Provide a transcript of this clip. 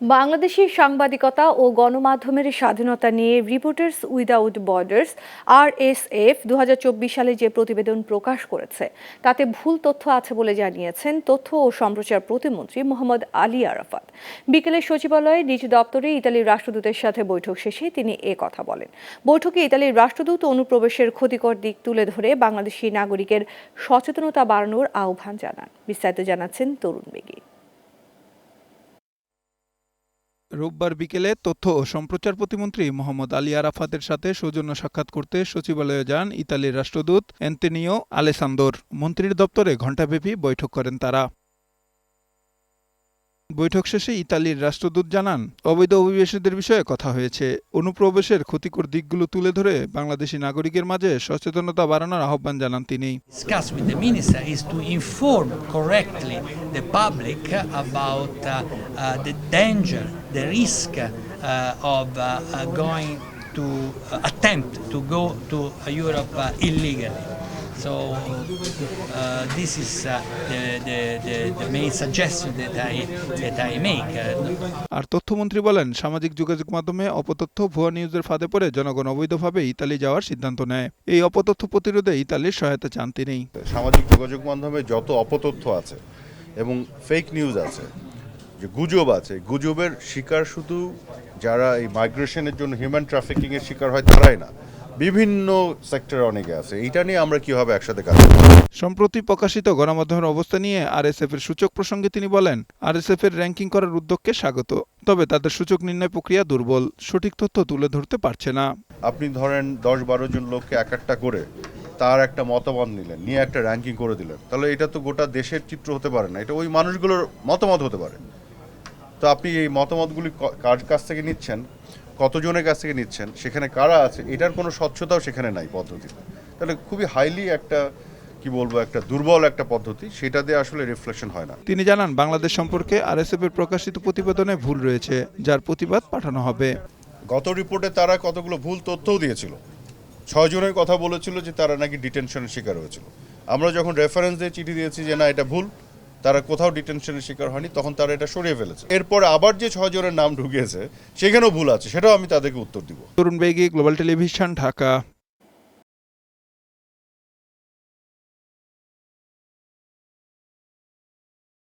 বাংলাদেশি সাংবাদিকতা ও গণমাধ্যমের স্বাধীনতা নিয়ে রিপোর্টার্স উইদাউট বর্ডার্স RSF 2024 সালে যে প্রতিবেদন প্রকাশ করেছে তাতে ভুল তথ্য আছে বলে জানিয়েছেন তথ্য ও সম্প্রচার প্রতিমন্ত্রী মোহাম্মদ আলী আরাফাত। বিকেলে সচিবালয়ে নিজ দপ্তরে ইতালির রাষ্ট্রদূতের সাথে বৈঠক শেষে তিনি কথা বলেন। বৈঠকে ইতালির রাষ্ট্রদূত অনুপ্রবেশের ক্ষতিকর দিক তুলে ধরে বাংলাদেশি নাগরিকের সচেতনতা বাড়ানোর আহ্বান জানান। বিস্তারিত জানাচ্ছেন তরুণ বেগী। রোববার বিকেলে তথ্য ও সম্প্রচার প্রতিমন্ত্রী মোহাম্মদ আলী আরাফাতের সাথে সৌজন্য সাক্ষাৎ করতে সচিবালয়ে যান ইতালির রাষ্ট্রদূত অ্যান্তোনিও আলেসান্দোর। মন্ত্রীর দপ্তরে ঘণ্টাব্যাপী বৈঠক করেন তারা। বৈঠক শেষে ইতালির রাষ্ট্রদূত জানান, অবৈধ অভিবাসীদের বিষয়ে কথা হয়েছে। অনুপ্রবেশের ক্ষতিকর দিকগুলো তুলে ধরে বাংলাদেশি নাগরিকের মাঝে সচেতনতা বাড়ানোর আহ্বান জানান তিনি। Discuss with the minister is to inform correctly the public about the danger, the risk of going to attempt to go to Europe illegally. So this is the main suggestion that I make. আর তথ্যমন্ত্রী বলেন, সামাজিক যোগাযোগ মাধ্যমে অপতথ্য ভুয়া নিউজের ফাঁদে পড়ে জনগণ অবৈধভাবে ইতালি যাওয়ার সিদ্ধান্ত নেয়। এই অপতথ্য প্রতিরোধে ইতালির সহায়তা চান তিনি। সামাজিক যোগাযোগ মাধ্যমে যত অপতথ্য আছে এবং ফেক নিউজ আছে, যে গুজব আছে, গুজবের শিকার শুধু যারা এই মাইগ্রেশনের জন্য হিউম্যান ট্রাফিকিং এর শিকার হয় তারাই না, বিভিন্ন সেক্টরে অনেকে আছে। এইটা নিয়ে আমরা কিভাবে একসাথে কাজ করব। সম্প্রতি প্রকাশিত গণমাধ্যমের অবস্থা নিয়ে RSF এর সূচক প্রসঙ্গে তিনি বলেন, RSF এর র্যাঙ্কিং করার উদ্যোগকে স্বাগত, তবে তাদের সূচক নির্ণয় প্রক্রিয়া দুর্বল, সঠিক তথ্য তুলে ধরতে পারছে না। আপনি ধরেন 10-12 জন লোককে একটা করে তার একটা মতামত নিলেন, নিয়ে একটা র্যাঙ্কিং করে দিলেন, তাহলে এটা তো গোটা দেশের চিত্র হতে পারে না, এটা ওই মানুষগুলোর মতামত হতে পারে। তো আপনি এই মতামতগুলি কার কাছ থেকে নিচ্ছেন, কতজনের কাছ থেকে নিচ্ছেন, সেখানে কারা আছে, এটার কোনো স্বচ্ছতাও সেখানে নাই পদ্ধতিতে। তাহলে খুবই হাইলি একটা একটা দুর্বল একটা পদ্ধতি, সেটা দিয়ে আসলে রিফ্লেকশন হয় না। তিনি জানান, বাংলাদেশ সম্পর্কে RSF এর প্রকাশিত প্রতিবেদনে ভুল রয়েছে, যার প্রতিবাদ পাঠানো হবে। গত রিপোর্টে তারা কতগুলো ভুল তথ্যও দিয়েছিল। 6 জনের কথা বলেছিল যে তারা নাকি ডিটেনশনের শিকার হয়েছিল। আমরা যখন রেফারেন্স দিয়ে চিঠি দিয়েছি যে না এটা ভুল, তারা কোথাও ডিটেনশনের শিকার হয়নি, তখন তারা এটা সরিয়ে ফেলেছে। এরপরে আবার যে 6 জনের নাম ঢুকিয়েছে সেখানেও ভুল আছে, সেটাও আমি তাদেরকে উত্তর দিব। তরুণ বেগী, গ্লোবাল টেলিভিশন, ঢাকা।